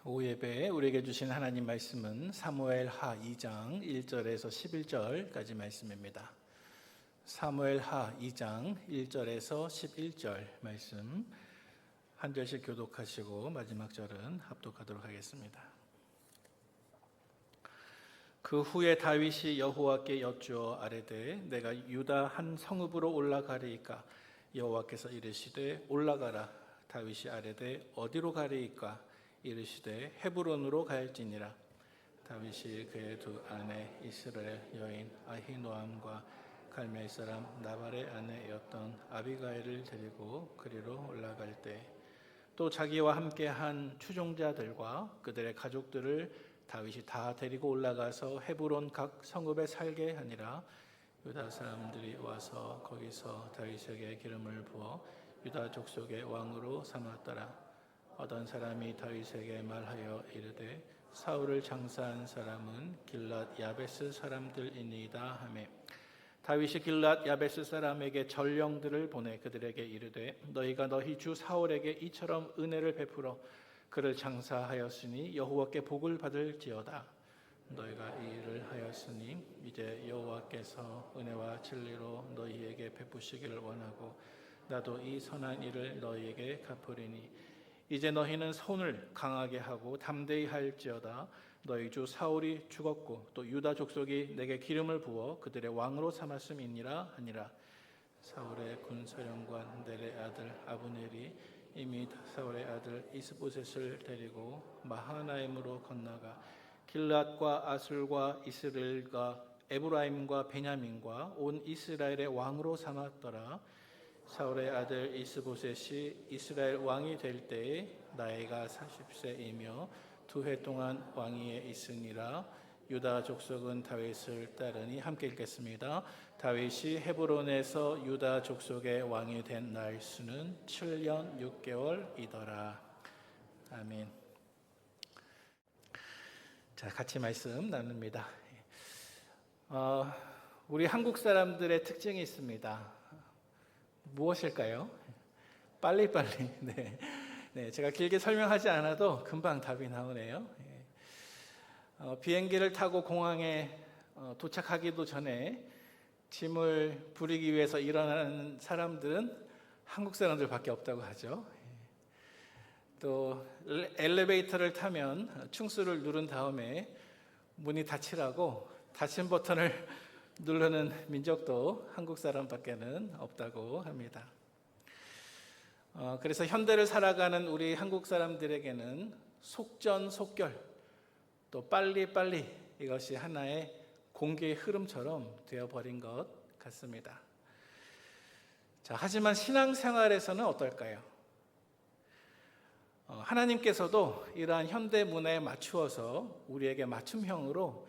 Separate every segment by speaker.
Speaker 1: 오후 예배에 우리에게 주신 하나님 말씀은 사무엘하 2장 1절에서 11절까지 말씀입니다. 사무엘하 2장 1절에서 11절 말씀 한 절씩 교독하시고 마지막 절은 합독하도록 하겠습니다. 그 후에 다윗이 여호와께 여쭈어 아뢰되 내가 유다 한 성읍으로 올라가리이까 여호와께서 이르시되 올라가라. 다윗이 아뢰되 어디로 가리이까 이르시되 헤브론으로 갈지니라. 다윗이 그의 두 아내 이스라엘 여인 아히노암과 갈멜 사람 나발의 아내였던 아비가일을 데리고 그리로 올라갈 때 또 자기와 함께한 추종자들과 그들의 가족들을 다윗이 다 데리고 올라가서 헤브론 각 성읍에 살게 하니라. 유다 사람들이 와서 거기서 다윗에게 기름을 부어 유다 족속의 왕으로 삼았더라. 어떤 사람이 다윗에게 말하여 이르되 사울을 장사한 사람은 길랏 야베스 사람들이니이다 하매 다윗이 길랏 야베스 사람에게 전령들을 보내 그들에게 이르되 너희가 너희 주 사울에게 이처럼 은혜를 베풀어 그를 장사하였으니 여호와께 복을 받을지어다. 너희가 이 일을 하였으니 이제 여호와께서 은혜와 진리로 너희에게 베푸시기를 원하고 나도 이 선한 일을 너희에게 갚으리니 이제 너희는 손을 강하게 하고 담대히 할지어다. 너희 주 사울이 죽었고 또 유다 족속이 내게 기름을 부어 그들의 왕으로 삼았음이니라 하니라. 사울의 군사령관 넬의 아들 아브넬이 이미 사울의 아들 이스보셋을 데리고 마하나임으로 건너가 길랏과 아술과 이스라엘과 에브라임과 베냐민과 온 이스라엘의 왕으로 삼았더라. 사울의 아들 이스보셋이 이스라엘 왕이 될 때에 나이가 40세이며 2해 동안 왕위에 있으니라. 유다 족속은 다윗을 따르니 함께 읽겠습니다. 다윗이 헤브론에서 유다 족속의 왕이 된 날 수는 7년 6개월이더라. 아멘. 자, 같이 말씀 나눕니다. 우리 한국 사람들의 특징이 있습니다. 무엇일까요? 빨리빨리. 네, 제가 길게 설명하지 않아도 금방 답이 나오네요. 비행기를 타고 공항에 도착하기도 전에 짐을 부리기 위해서 일어나는 사람들은 한국 사람들밖에 없다고 하죠. 또 엘리베이터를 타면 충수를 누른 다음에 문이 닫히라고 닫힌 버튼을 누르는 민족도 한국 사람밖에는 없다고 합니다. 그래서 현대를 살아가는 우리 한국 사람들에게는 속전속결 또 빨리빨리 이것이 하나의 공기의 흐름처럼 되어버린 것 같습니다. 자, 하지만 신앙생활에서는 어떨까요? 하나님께서도 이러한 현대 문화에 맞추어서 우리에게 맞춤형으로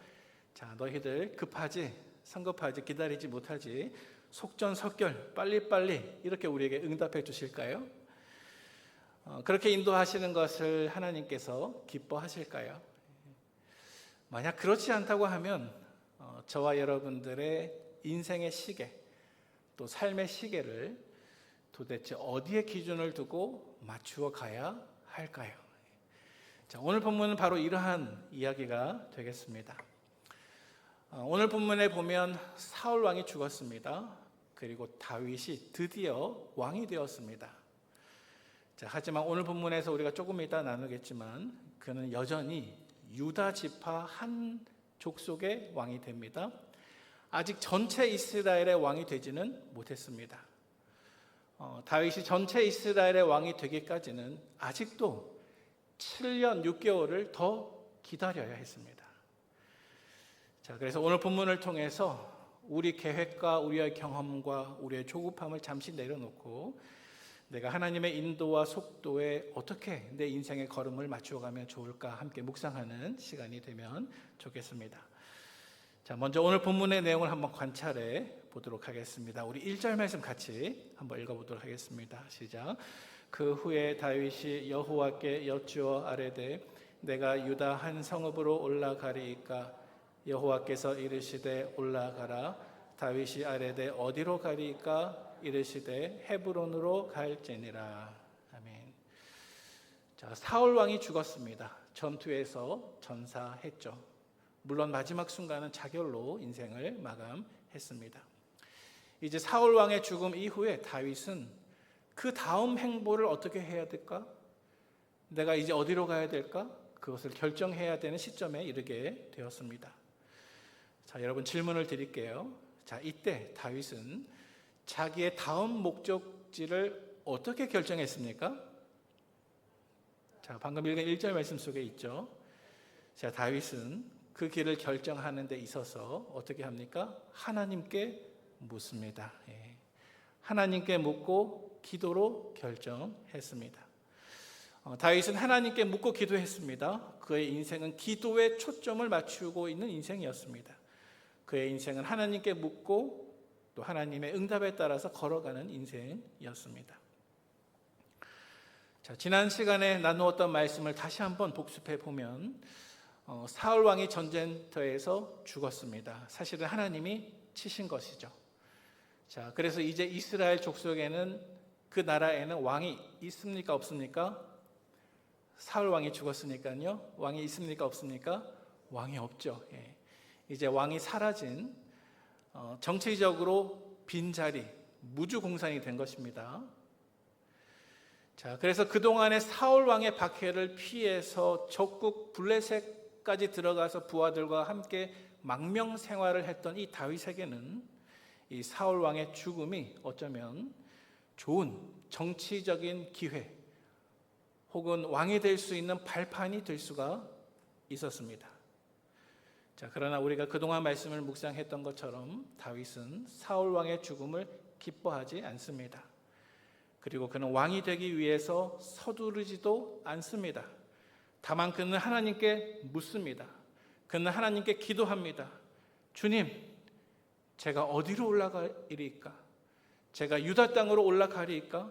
Speaker 1: 자, 너희들 급하지 성급하지 기다리지 못하지 속전속결 빨리빨리 이렇게 우리에게 응답해 주실까요? 그렇게 인도하시는 것을 하나님께서 기뻐하실까요? 만약 그렇지 않다고 하면 저와 여러분들의 인생의 시계 또 삶의 시계를 도대체 어디에 기준을 두고 맞추어 가야 할까요? 자, 오늘 본문은 바로 이러한 이야기가 되겠습니다. 오늘 본문에 보면 사울 왕이 죽었습니다. 그리고 다윗이 드디어 왕이 되었습니다. 자, 하지만 오늘 본문에서 우리가 조금 이따 나누겠지만 그는 여전히 유다 지파 한 족속의 왕이 됩니다. 아직 전체 이스라엘의 왕이 되지는 못했습니다. 다윗이 전체 이스라엘의 왕이 되기까지는 아직도 7년 6개월을 더 기다려야 했습니다. 자, 그래서 오늘 본문을 통해서 우리 계획과 우리의 경험과 우리의 조급함을 잠시 내려놓고 내가 하나님의 인도와 속도에 어떻게 내 인생의 걸음을 맞추어가면 좋을까 함께 묵상하는 시간이 되면 좋겠습니다. 자, 먼저 오늘 본문의 내용을 한번 관찰해 보도록 하겠습니다. 우리 1절 말씀 같이 한번 읽어보도록 하겠습니다. 시작. 그 후에 다윗이 여호와께 여쭈어 아뢰되 내가 유다 한 성읍으로 올라가리이까 여호와께서 이르시되 올라가라. 다윗이 아뢰되 어디로 가리이까 이르시되 헤브론으로 갈지니라. 아멘. 자, 사울 왕이 죽었습니다. 전투에서 전사했죠. 물론 마지막 순간은 자결로 인생을 마감했습니다. 이제 사울 왕의 죽음 이후에 다윗은 그 다음 행보를 어떻게 해야 될까? 내가 이제 어디로 가야 될까? 그것을 결정해야 되는 시점에 이르게 되었습니다. 자, 여러분 질문을 드릴게요. 자, 이때 다윗은 자기의 다음 목적지를 어떻게 결정했습니까? 자, 방금 읽은 1절 말씀 속에 있죠. 자, 다윗은 그 길을 결정하는 데 있어서 어떻게 합니까? 하나님께 묻습니다. 예. 하나님께 묻고 기도로 결정했습니다. 다윗은 하나님께 묻고 기도했습니다. 그의 인생은 기도에 초점을 맞추고 있는 인생이었습니다. 그의 인생은 하나님께 묻고 또 하나님의 응답에 따라서 걸어가는 인생이었습니다. 자, 지난 시간에 나누었던 말씀을 다시 한번 복습해 보면 사울 왕이 전쟁터에서 죽었습니다. 사실은 하나님이 치신 것이죠. 자, 그래서 이제 이스라엘 족속에는 그 나라에는 왕이 있습니까? 없습니까? 사울 왕이 죽었으니까요. 왕이 있습니까? 없습니까? 왕이 없죠. 예. 이제 왕이 사라진 정치적으로 빈자리, 무주공산이 된 것입니다. 자, 그래서 그동안의 사울 왕의 박해를 피해서 적국 블레셋까지 들어가서 부하들과 함께 망명 생활을 했던 이 다윗에게는 이 사울 왕의 죽음이 어쩌면 좋은 정치적인 기회 혹은 왕이 될 수 있는 발판이 될 수가 있었습니다. 자, 그러나 우리가 그동안 말씀을 묵상했던 것처럼 다윗은 사울 왕의 죽음을 기뻐하지 않습니다. 그리고 그는 왕이 되기 위해서 서두르지도 않습니다. 다만 그는 하나님께 묻습니다. 그는 하나님께 기도합니다. 주님, 제가 어디로 올라가리이까? 제가 유다 땅으로 올라가리이까?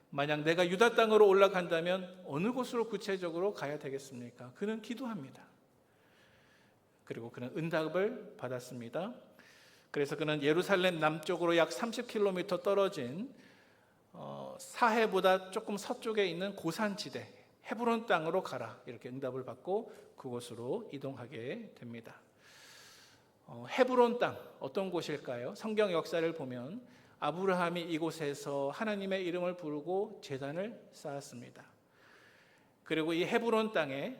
Speaker 1: 만약 내가 유다 땅으로 올라간다면 어느 곳으로 구체적으로 가야 되겠습니까? 그는 기도합니다. 그리고 그는 응답을 받았습니다. 그래서 그는 예루살렘 남쪽으로 약 30km 떨어진 사해보다 조금 서쪽에 있는 고산지대 헤브론 땅으로 가라, 이렇게 응답을 받고 그곳으로 이동하게 됩니다. 헤브론 땅, 어떤 곳일까요? 성경 역사를 보면 아브라함이 이곳에서 하나님의 이름을 부르고 제단을 쌓았습니다. 그리고 이 헤브론 땅에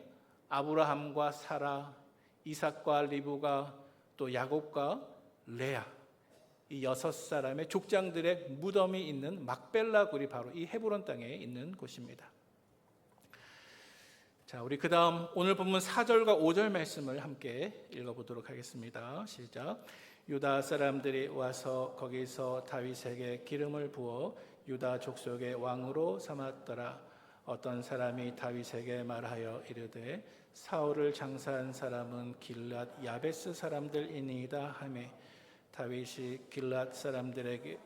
Speaker 1: 아브라함과 사라, 이삭과 리브가 또 야곱과 레아, 이 6사람의 족장들의 무덤이 있는 막벨라 굴이 바로 이 헤브론 땅에 있는 곳입니다. 자, 우리 그 다음 오늘 본문 4절과 5절 말씀을 함께 읽어보도록 하겠습니다. 시작. 유다 사람들이 와서 거기서 다윗에게 기름을 부어 유다 족속의 왕으로 삼았더라. 어떤 사람이 다윗에게 말하여 이르되 사울을 장사한 사람은 길랏 야베스 사람들이니이다 하매 다윗이 길랏 사람들에게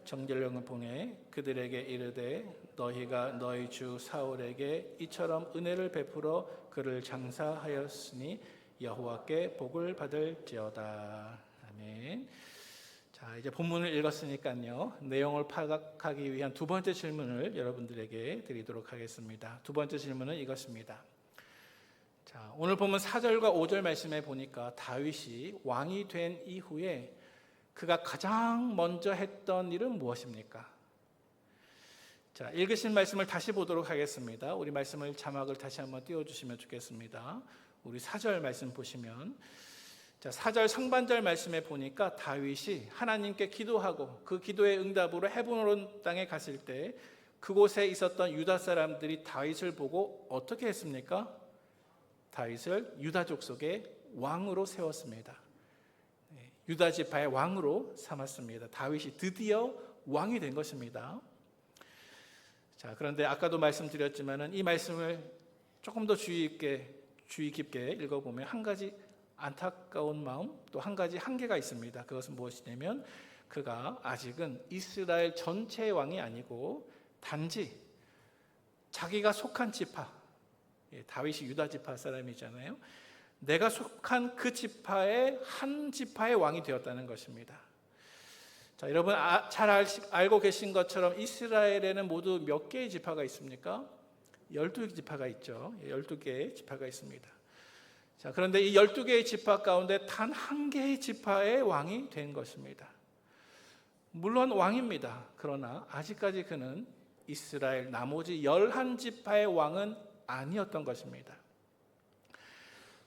Speaker 1: 정결령을 보내 그들에게 이르되 너희가 너희 주 사울에게 이처럼 은혜를 베풀어 그를 장사하였으니 여호와께 복을 받을지어다. 아멘. 자, 이제 본문을 읽었으니까요. 내용을 파악하기 위한 두 번째 질문을 여러분들에게 드리도록 하겠습니다. 두 번째 질문은 이것입니다. 자, 오늘 보면 4절과 5절 말씀에 보니까 다윗이 왕이 된 이후에 그가 가장 먼저 했던 일은 무엇입니까? 자, 읽으신 말씀을 다시 보도록 하겠습니다. 우리 말씀을 자막을 다시 한번 띄워주시면 좋겠습니다. 우리 4절 말씀 보시면, 자, 4절 상반절 말씀에 보니까 다윗이 하나님께 기도하고 그 기도의 응답으로 헤브론 땅에 갔을 때 그곳에 있었던 유다 사람들이 다윗을 보고 어떻게 했습니까? 다윗을 유다 족속의 왕으로 세웠습니다. 유다 지파의 왕으로 삼았습니다. 다윗이 드디어 왕이 된 것입니다. 자, 그런데 아까도 말씀드렸지만은 이 말씀을 조금 더 주의 깊게 읽어보면 한 가지 안타까운 마음, 또 한 가지 한계가 있습니다. 그것은 무엇이냐면 그가 아직은 이스라엘 전체의 왕이 아니고 단지 자기가 속한 지파, 다윗이 유다 지파 사람이잖아요. 내가 속한 그 지파의 한 지파의 왕이 되었다는 것입니다. 자, 여러분 잘 알고 계신 것처럼 이스라엘에는 모두 몇 개의 지파가 있습니까? 12지파가 있죠. 12개의 지파가 있습니다. 자, 그런데 이 12개의 지파 가운데 단 한 개의 지파의 왕이 된 것입니다. 물론 왕입니다. 그러나 아직까지 그는 이스라엘 나머지 11지파의 왕은 아니었던 것입니다.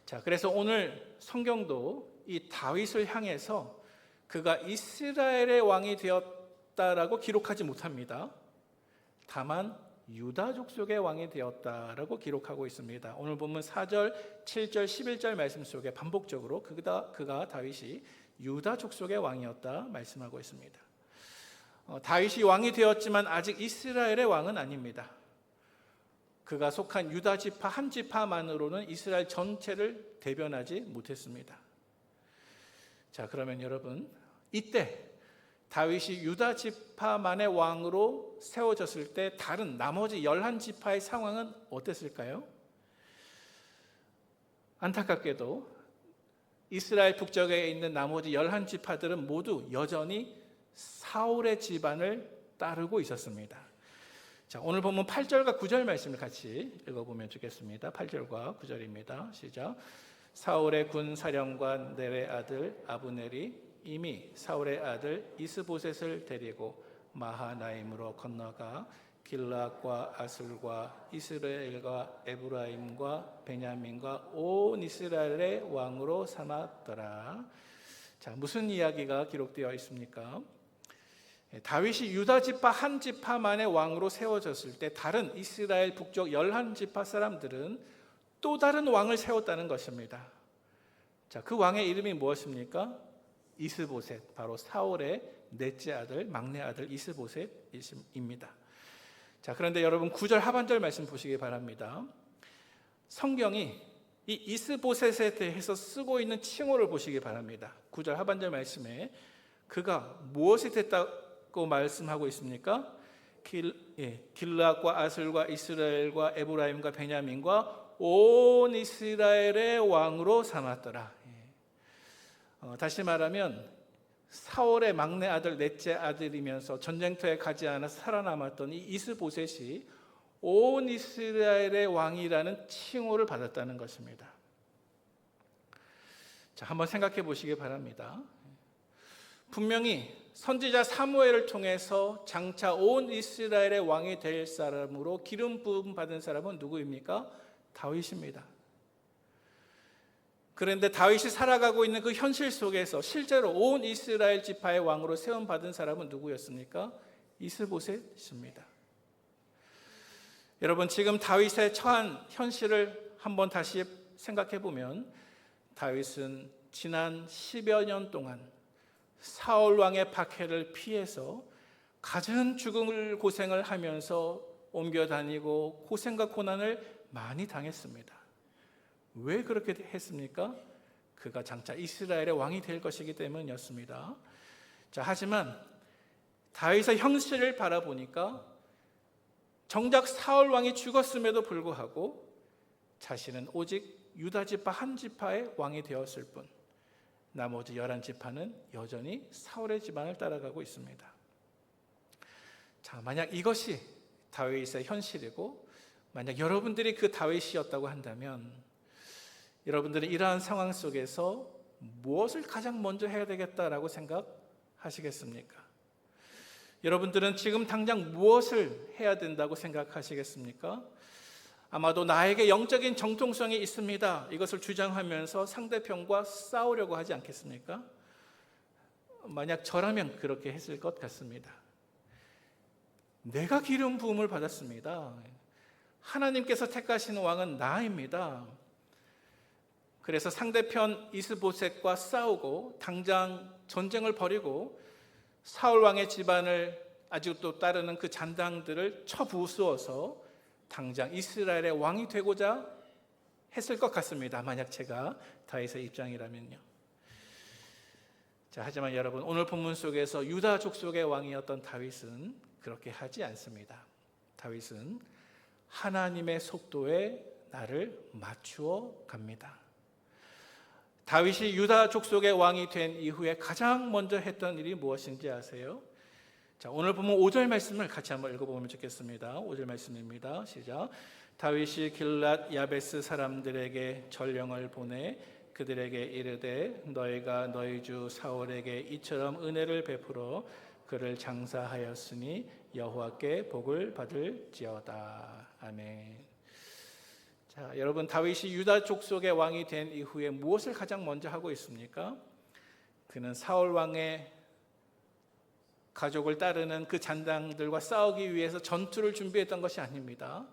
Speaker 1: 자, 그래서 오늘 성경도 이 다윗을 향해서 그가 이스라엘의 왕이 되었다라고 기록하지 못합니다. 다만 유다 족속의 왕이 되었다라고 기록하고 있습니다. 오늘 보면 4절, 7절, 11절 말씀 속에 반복적으로 그가 다윗이 유다 족속의 왕이었다 말씀하고 있습니다. 다윗이 왕이 되었지만 아직 이스라엘의 왕은 아닙니다. 그가 속한 유다 지파 한 지파만으로는 이스라엘 전체를 대변하지 못했습니다. 자, 그러면 여러분, 이때 다윗이 유다 지파만의 왕으로 세워졌을 때 다른 나머지 11지파의 상황은 어땠을까요? 안타깝게도 이스라엘 북쪽에 있는 나머지 11지파들은 모두 여전히 사울의 집안을 따르고 있었습니다. 자, 오늘 보면 8절과 9절 말씀을 같이 읽어보면 좋겠습니다. 8절과 9절입니다. 시작. 사울의 군 사령관 넬의 아들 아브넬이 이미 사울의 아들 이스보셋을 데리고 마하나임으로 건너가 길라앗과 아술과 이스라엘과 에브라임과 베냐민과 온 이스라엘의 왕으로 삼았더라. 자, 무슨 이야기가 기록되어 있습니까? 다윗이 유다 지파 한 지파만의 왕으로 세워졌을 때 다른 이스라엘 북쪽 11지파 사람들은 또 다른 왕을 세웠다는 것입니다. 자, 그 왕의 이름이 무엇입니까? 이스보셋, 바로 사울의 넷째 아들, 막내 아들 이스보셋입니다. 자, 그런데 여러분 9절 하반절 말씀 보시기 바랍니다. 성경이 이 이스보셋에 대해서 쓰고 있는 칭호를 보시기 바랍니다. 9절 하반절 말씀에 그가 무엇이 됐다고 말씀하고 있습니까? 길라앗과 아술과 이스라엘과 에브라임과 베냐민과 온 이스라엘의 왕으로 삼았더라. 다시 말하면 사울의 막내 아들, 넷째 아들이면서 전쟁터에 가지 않아 살아남았던 이 이스보셋이 온 이스라엘의 왕이라는 칭호를 받았다는 것입니다. 자, 한번 생각해 보시기 바랍니다. 분명히 선지자 사무엘을 통해서 장차 온 이스라엘의 왕이 될 사람으로 기름 부음 받은 사람은 누구입니까? 다윗입니다. 그런데 다윗이 살아가고 있는 그 현실 속에서 실제로 온 이스라엘 지파의 왕으로 세움받은 사람은 누구였습니까? 이스보셋입니다. 여러분, 지금 다윗의 처한 현실을 한번 다시 생각해 보면 다윗은 지난 10여 년 동안 사울 왕의 박해를 피해서 갖은 죽음을 고생을 하면서 옮겨 다니고 고생과 고난을 많이 당했습니다. 왜 그렇게 했습니까? 그가 장차 이스라엘의 왕이 될 것이기 때문이었습니다. 자, 하지만 다윗의 현실을 바라보니까 정작 사울 왕이 죽었음에도 불구하고 자신은 오직 유다 지파 한 지파의 왕이 되었을 뿐 나머지 11지파는 여전히 사울의 집안을 따라가고 있습니다. 자, 만약 이것이 다윗의 현실이고 만약 여러분들이 그 다윗이었다고 한다면 여러분들은 이러한 상황 속에서 무엇을 가장 먼저 해야 되겠다라고 생각하시겠습니까? 여러분들은 지금 당장 무엇을 해야 된다고 생각하시겠습니까? 아마도 나에게 영적인 정통성이 있습니다. 이것을 주장하면서 상대편과 싸우려고 하지 않겠습니까? 만약 저라면 그렇게 했을 것 같습니다. 내가 기름 부음을 받았습니다. 하나님께서 택하시는 왕은 나입니다. 그래서 상대편 이스보셋과 싸우고 당장 전쟁을 벌이고 사울 왕의 집안을 아직도 따르는 그 잔당들을 쳐부수어서 당장 이스라엘의 왕이 되고자 했을 것 같습니다. 만약 제가 다윗의 입장이라면요. 자, 하지만 여러분, 오늘 본문 속에서 유다 족속의 왕이었던 다윗은 그렇게 하지 않습니다. 다윗은 하나님의 속도에 나를 맞추어 갑니다. 다윗이 유다 족속의 왕이 된 이후에 가장 먼저 했던 일이 무엇인지 아세요? 자, 오늘 보면 5절 말씀을 같이 한번 읽어보면 좋겠습니다. 5절 말씀입니다. 시작. 다윗이 길랏 야베스 사람들에게 전령을 보내 그들에게 이르되 너희가 너희 주 사울에게 이처럼 은혜를 베풀어 그를 장사하였으니 여호와께 복을 받을지어다. 아멘. 자, 여러분, 다윗이 유다 족속의 왕이 된 이후에 무엇을 가장 먼저 하고 있습니까? 그는 사울 왕의 가족을 따르는 그 잔당들과 싸우기 위해서 전투를 준비했던 것이 아닙니다.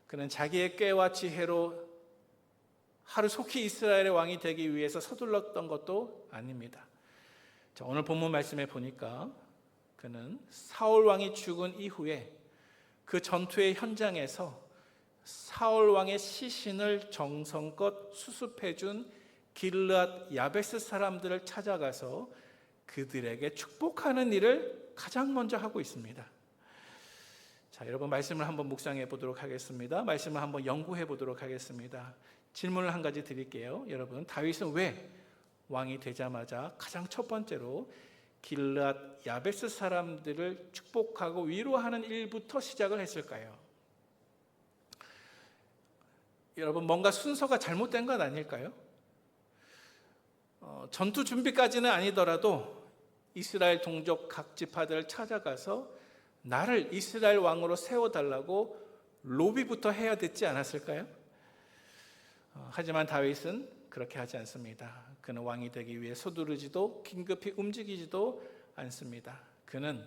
Speaker 1: 그는 자기의 꾀와 지혜로 하루속히 이스라엘의 왕이 되기 위해서 서둘렀던 것도 아닙니다. 자, 오늘 본문 말씀에 보니까 그는 사울 왕이 죽은 이후에 그 전투의 현장에서 사울 왕의 시신을 정성껏 수습해준 길르앗 야베스 사람들을 찾아가서 그들에게 축복하는 일을 가장 먼저 하고 있습니다. 자, 여러분, 말씀을 한번 묵상해 보도록 하겠습니다. 말씀을 한번 연구해 보도록 하겠습니다. 질문을 한 가지 드릴게요. 여러분, 다윗은 왜 왕이 되자마자 가장 첫 번째로 길르앗 야베스 사람들을 축복하고 위로하는 일부터 시작을 했을까요? 여러분, 뭔가 순서가 잘못된 건 아닐까요? 전투 준비까지는 아니더라도 이스라엘 동족 각 지파들을 찾아가서 나를 이스라엘 왕으로 세워달라고 로비부터 해야 됐지 않았을까요? 하지만 다윗은 그렇게 하지 않습니다. 그는 왕이 되기 위해 서두르지도 긴급히 움직이지도 않습니다. 그는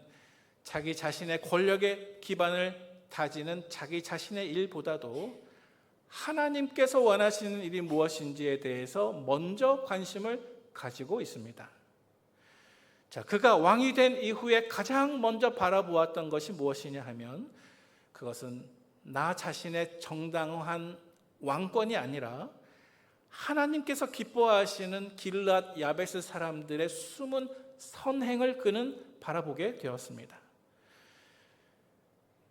Speaker 1: 자기 자신의 권력의 기반을 다지는 자기 자신의 일보다도 하나님께서 원하시는 일이 무엇인지에 대해서 먼저 관심을 가지고 있습니다. 자, 그가 왕이 된 이후에 가장 먼저 바라보았던 것이 무엇이냐 하면 그것은 나 자신의 정당한 왕권이 아니라 하나님께서 기뻐하시는 길르앗 야베스 사람들의 숨은 선행을 그는 바라보게 되었습니다.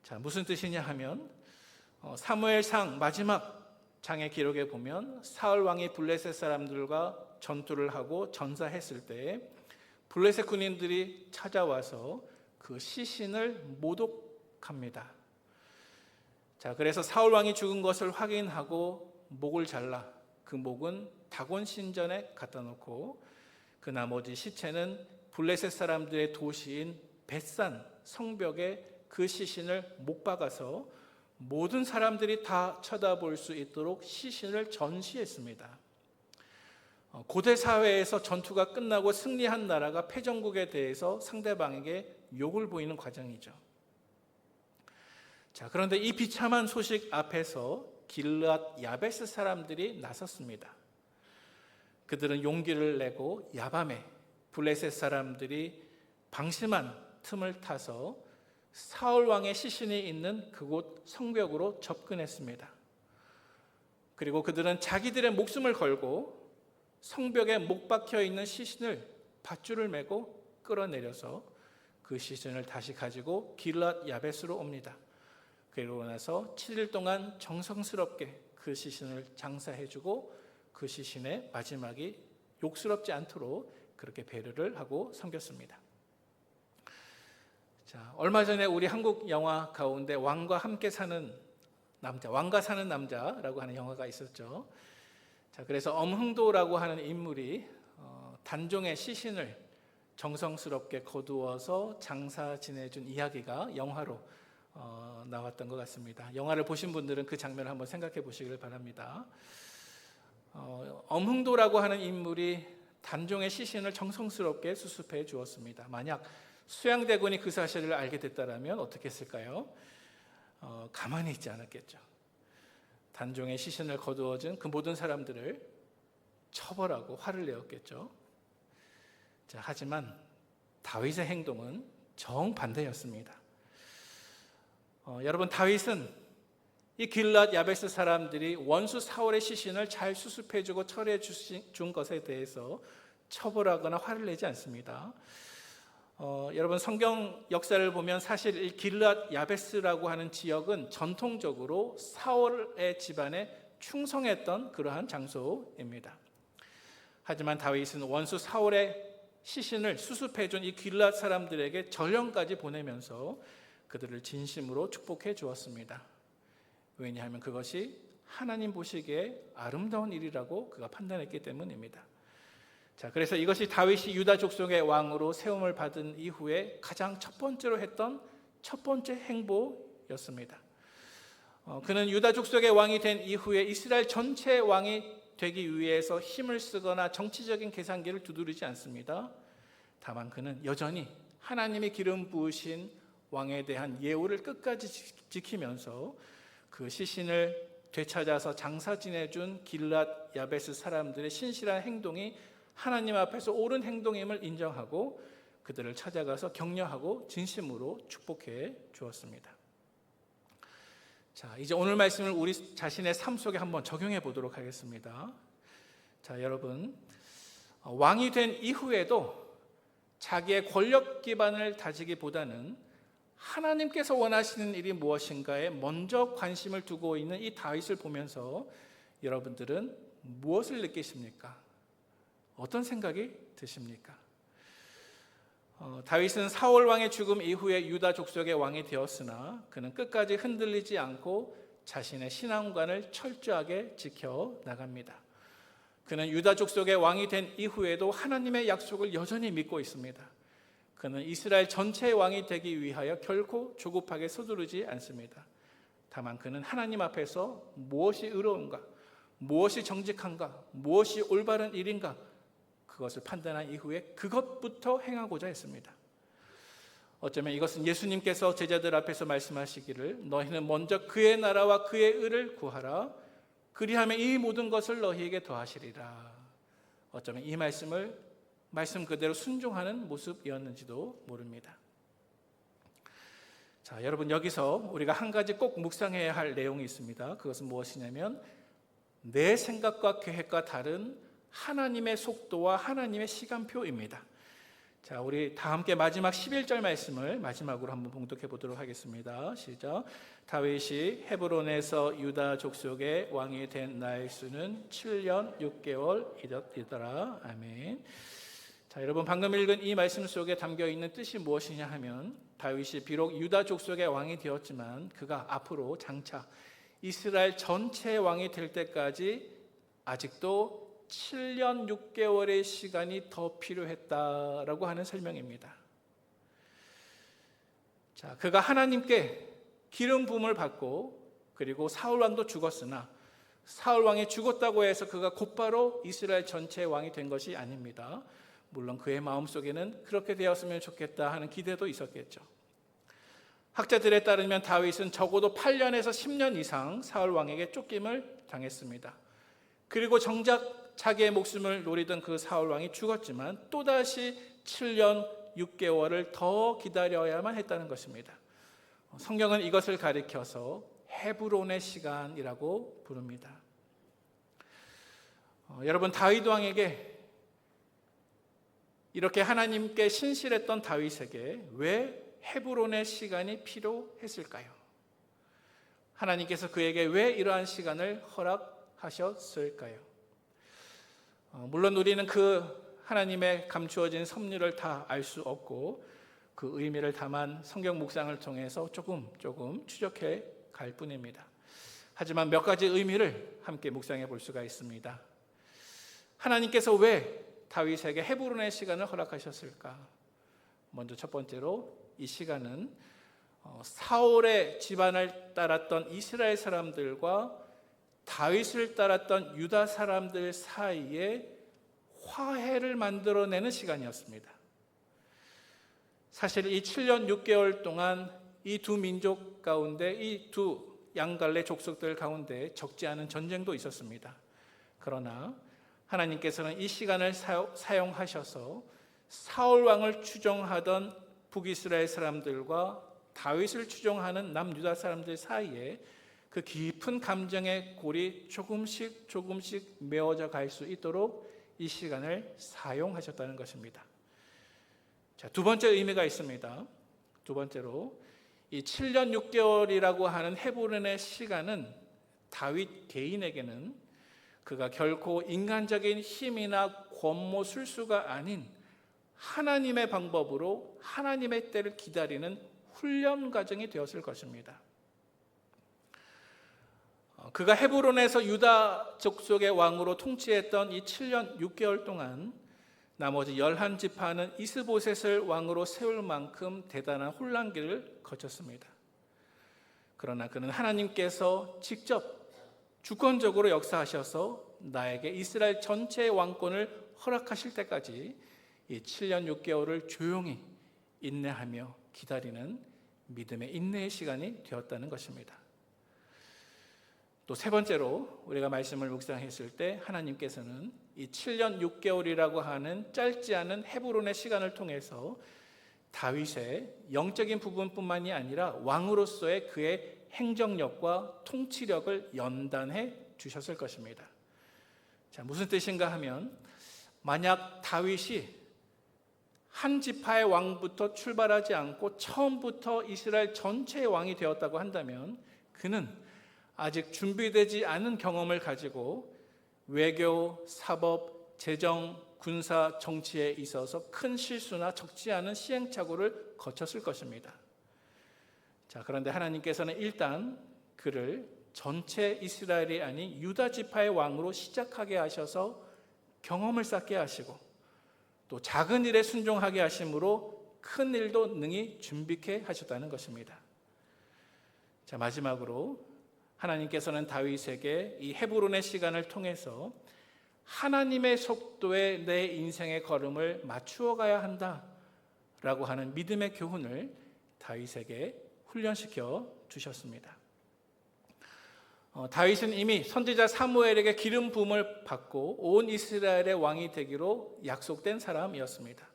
Speaker 1: 자, 무슨 뜻이냐 하면 사무엘상 마지막 장의 기록에 보면 사울 왕이 블레셋 사람들과 전투를 하고 전사했을 때 블레셋 군인들이 찾아와서 그 시신을 모독합니다. 자, 그래서 사울 왕이 죽은 것을 확인하고 목을 잘라 그 목은 다곤 신전에 갖다 놓고 그 나머지 시체는 블레셋 사람들의 도시인 벳산 성벽에 그 시신을 못 박아서 모든 사람들이 다 쳐다볼 수 있도록 시신을 전시했습니다. 고대 사회에서 전투가 끝나고 승리한 나라가 패전국에 대해서 상대방에게 욕을 보이는 과정이죠. 자, 그런데 이 비참한 소식 앞에서 길르앗 야베스 사람들이 나섰습니다. 그들은 용기를 내고 야밤에 블레셋 사람들이 방심한 틈을 타서 사울 왕의 시신이 있는 그곳 성벽으로 접근했습니다. 그리고 그들은 자기들의 목숨을 걸고 성벽에 못 박혀 있는 시신을 밧줄을 메고 끌어내려서 그 시신을 다시 가지고 길르앗 야베스로 옵니다. 그리고 나서 7일 동안 정성스럽게 그 시신을 장사해주고 그 시신의 마지막이 욕스럽지 않도록 그렇게 배려를 하고 섬겼습니다. 자, 얼마 전에 우리 한국 영화 가운데 왕과 함께 사는 남자, 왕과 사는 남자라고 하는 영화가 있었죠. 자, 그래서 엄흥도라고 하는 인물이 단종의 시신을 정성스럽게 거두어서 장사 지내준 이야기가 영화로 나왔던 것 같습니다. 영화를 보신 분들은 그 장면을 한번 생각해 보시길 바랍니다. 엄흥도라고 하는 인물이 단종의 시신을 정성스럽게 수습해 주었습니다. 만약 수양대군이 그 사실을 알게 됐다면 어떻게 했을까요? 가만히 있지 않았겠죠. 단종의 시신을 거두어준 그 모든 사람들을 처벌하고 화를 내었겠죠. 자, 하지만 다윗의 행동은 정반대였습니다. 여러분, 다윗은 이 길르앗 야베스 사람들이 원수 사울의 시신을 잘 수습해주고 처리해 준 것에 대해서 처벌하거나 화를 내지 않습니다. 여러분, 성경 역사를 보면 사실 이 길르앗 야베스라고 하는 지역은 전통적으로 사울의 집안에 충성했던 그러한 장소입니다. 하지만 다윗은 원수 사울의 시신을 수습해준 이 길르앗 사람들에게 전령까지 보내면서 그들을 진심으로 축복해 주었습니다. 왜냐하면 그것이 하나님 보시기에 아름다운 일이라고 그가 판단했기 때문입니다. 자, 그래서 이것이 다윗이 유다 족속의 왕으로 세움을 받은 이후에 가장 첫 번째로 했던 첫 번째 행보였습니다. 그는 유다 족속의 왕이 된 이후에 이스라엘 전체의 왕이 되기 위해서 힘을 쓰거나 정치적인 계산기를 두드리지 않습니다. 다만 그는 여전히 하나님의 기름 부으신 왕에 대한 예우를 끝까지 지키면서 그 시신을 되찾아서 장사 지내준 길랏 야베스 사람들의 신실한 행동이 하나님 앞에서 옳은 행동임을 인정하고 그들을 찾아가서 격려하고 진심으로 축복해 주었습니다. 자, 이제 오늘 말씀을 우리 자신의 삶 속에 한번 적용해 보도록 하겠습니다. 자, 여러분, 왕이 된 이후에도 자기의 권력 기반을 다지기보다는 하나님께서 원하시는 일이 무엇인가에 먼저 관심을 두고 있는 이 다윗을 보면서 여러분들은 무엇을 느끼십니까? 어떤 생각이 드십니까? 다윗은 사울 왕의 죽음 이후에 유다 족속의 왕이 되었으나 그는 끝까지 흔들리지 않고 자신의 신앙관을 철저하게 지켜나갑니다. 그는 유다 족속의 왕이 된 이후에도 하나님의 약속을 여전히 믿고 있습니다. 그는 이스라엘 전체의 왕이 되기 위하여 결코 조급하게 서두르지 않습니다. 다만 그는 하나님 앞에서 무엇이 의로운가, 무엇이 정직한가, 무엇이 올바른 일인가 그것을 판단한 이후에 그것부터 행하고자 했습니다. 어쩌면 이것은 예수님께서 제자들 앞에서 말씀하시기를 너희는 먼저 그의 나라와 그의 의를 구하라 그리하면 이 모든 것을 너희에게 더하시리라. 어쩌면 이 말씀을 말씀 그대로 순종하는 모습이었는지도 모릅니다. 자, 여러분, 여기서 우리가 한 가지 꼭 묵상해야 할 내용이 있습니다. 그것은 무엇이냐면 내 생각과 계획과 다른 하나님의 속도와 하나님의 시간표입니다. 자, 우리 다 함께 마지막 11절 말씀을 마지막으로 한번 봉독해 보도록 하겠습니다. 시작. 다윗이 헤브론에서 유다 족속의 왕이 된 나의 수는 7년 6개월이더라. 아멘. 자, 여러분, 방금 읽은 이 말씀 속에 담겨 있는 뜻이 무엇이냐 하면 다윗이 비록 유다 족속의 왕이 되었지만 그가 앞으로 장차 이스라엘 전체의 왕이 될 때까지 아직도 7년 6개월의 시간이 더 필요했다라고 하는 설명입니다. 자, 그가 하나님께 기름 부음을 받고 그리고 사울 왕도 죽었으나 사울 왕이 죽었다고 해서 그가 곧바로 이스라엘 전체의 왕이 된 것이 아닙니다. 물론 그의 마음속에는 그렇게 되었으면 좋겠다 하는 기대도 있었겠죠. 학자들에 따르면 다윗은 적어도 8년에서 10년 이상 사울 왕에게 쫓김을 당했습니다. 그리고 정작 자기의 목숨을 노리던 그 사울 왕이 죽었지만 또다시 7년 6개월을 더 기다려야만 했다는 것입니다. 성경은 이것을 가리켜서 헤브론의 시간이라고 부릅니다. 여러분, 다윗 왕에게 이렇게 하나님께 신실했던 다윗에게 왜 헤브론의 시간이 필요했을까요? 하나님께서 그에게 왜 이러한 시간을 허락하셨을까요? 물론 우리는 그 하나님의 감추어진 섭리를 다 알 수 없고 그 의미를 다만 성경 묵상을 통해서 조금 추적해 갈 뿐입니다. 하지만 몇 가지 의미를 함께 묵상해 볼 수가 있습니다. 하나님께서 왜 다윗에게 헤브론의 시간을 허락하셨을까? 먼저 첫 번째로 이 시간은 사울의 집안을 따랐던 이스라엘 사람들과 다윗을 따랐던 유다 사람들 사이에 화해를 만들어내는 시간이었습니다. 사실 이 7년 6개월 동안 이 두 민족 가운데 이 두 양갈래 족속들 가운데 적지 않은 전쟁도 있었습니다. 그러나 하나님께서는 이 시간을 사용하셔서 사울 왕을 추종하던 북이스라엘 사람들과 다윗을 추종하는 남유다 사람들 사이에 그 깊은 감정의 골이 조금씩 메워져 갈 수 있도록 이 시간을 사용하셨다는 것입니다. 자, 두 번째 의미가 있습니다. 두 번째로 이 7년 6개월이라고 하는 헤브론의 시간은 다윗 개인에게는 그가 결코 인간적인 힘이나 권모 술수가 아닌 하나님의 방법으로 하나님의 때를 기다리는 훈련 과정이 되었을 것입니다. 그가 헤브론에서 유다 족속의 왕으로 통치했던 이 7년 6개월 동안 나머지 11지파는 이스보셋을 왕으로 세울 만큼 대단한 혼란기를 거쳤습니다. 그러나 그는 하나님께서 직접 주권적으로 역사하셔서 나에게 이스라엘 전체의 왕권을 허락하실 때까지 이 7년 6개월을 조용히 인내하며 기다리는 믿음의 인내의 시간이 되었다는 것입니다. 또 세 번째로 우리가 말씀을 묵상했을 때 하나님께서는 이 7년 6개월이라고 하는 짧지 않은 헤브론의 시간을 통해서 다윗의 영적인 부분뿐만이 아니라 왕으로서의 그의 행정력과 통치력을 연단해 주셨을 것입니다. 자, 무슨 뜻인가 하면 만약 다윗이 한 지파의 왕부터 출발하지 않고 처음부터 이스라엘 전체의 왕이 되었다고 한다면 그는 아직 준비되지 않은 경험을 가지고 외교, 사법, 재정, 군사, 정치에 있어서 큰 실수나 적지 않은 시행착오를 거쳤을 것입니다. 자, 그런데 하나님께서는 일단 그를 전체 이스라엘이 아닌 유다 지파의 왕으로 시작하게 하셔서 경험을 쌓게 하시고 또 작은 일에 순종하게 하심으로 큰 일도 능히 준비케 하셨다는 것입니다. 자, 마지막으로 하나님께서는 다윗에게 이 헤브론의 시간을 통해서 하나님의 속도에 내 인생의 걸음을 맞추어 가야 한다라고 하는 믿음의 교훈을 다윗에게 훈련시켜 주셨습니다. 다윗은 이미 선지자 사무엘에게 기름 부음을 받고 온 이스라엘의 왕이 되기로 약속된 사람이었습니다.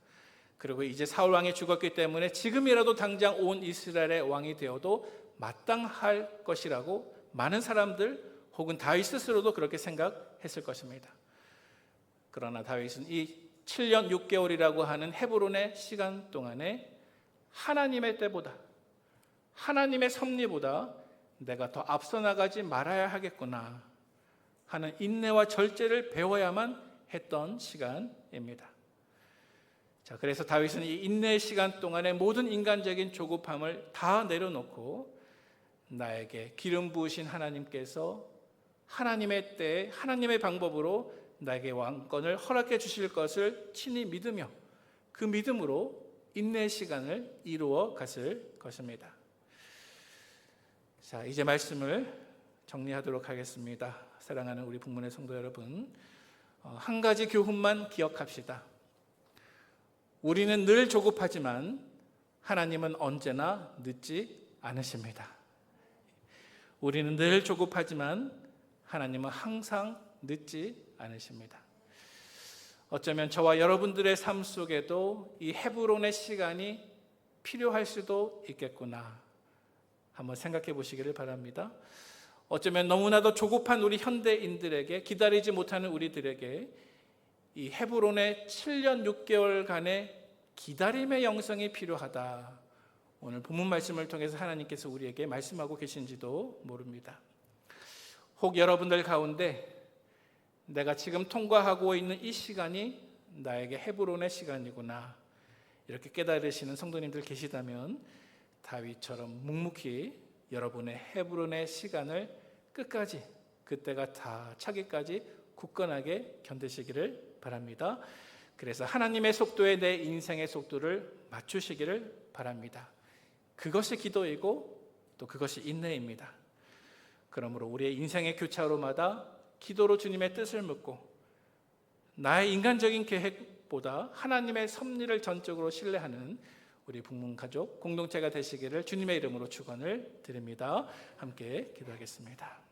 Speaker 1: 그리고 이제 사울 왕이 죽었기 때문에 지금이라도 당장 온 이스라엘의 왕이 되어도 마땅할 것이라고 많은 사람들 혹은 다윗 스스로도 그렇게 생각했을 것입니다. 그러나 다윗은 이 7년 6개월이라고 하는 헤브론의 시간 동안에 하나님의 때보다 하나님의 섭리보다 내가 더 앞서 나가지 말아야 하겠구나 하는 인내와 절제를 배워야만 했던 시간입니다. 자, 그래서 다윗은 이 인내의 시간 동안에 모든 인간적인 조급함을 다 내려놓고 나에게 기름 부으신 하나님께서 하나님의 때에 하나님의 방법으로 나에게 왕권을 허락해 주실 것을 친히 믿으며 그 믿음으로 인내의 시간을 이루어 갔을 것입니다. 자, 이제 말씀을 정리하도록 하겠습니다. 사랑하는 우리 북문의 성도 여러분, 한 가지 교훈만 기억합시다. 우리는 늘 조급하지만 하나님은 언제나 늦지 않으십니다. 우리는 늘 조급하지만 하나님은 항상 늦지 않으십니다. 어쩌면 저와 여러분들의 삶 속에도 이 헤브론의 시간이 필요할 수도 있겠구나 한번 생각해 보시기를 바랍니다. 어쩌면 너무나도 조급한 우리 현대인들에게, 기다리지 못하는 우리들에게 이 헤브론의 7년 6개월간의 기다림의 영성이 필요하다. 오늘 본문 말씀을 통해서 하나님께서 우리에게 말씀하고 계신지도 모릅니다. 혹 여러분들 가운데 내가 지금 통과하고 있는 이 시간이 나에게 헤브론의 시간이구나 이렇게 깨달으시는 성도님들 계시다면 다윗처럼 묵묵히 여러분의 헤브론의 시간을 끝까지 그때가 다 차기까지 굳건하게 견디시기를 바랍니다. 그래서 하나님의 속도에 내 인생의 속도를 맞추시기를 바랍니다. 그것이 기도이고 또 그것이 인내입니다. 그러므로 우리의 인생의 교차로마다 기도로 주님의 뜻을 묻고 나의 인간적인 계획보다 하나님의 섭리를 전적으로 신뢰하는 우리 북문 가족 공동체가 되시기를 주님의 이름으로 축원을 드립니다. 함께 기도하겠습니다.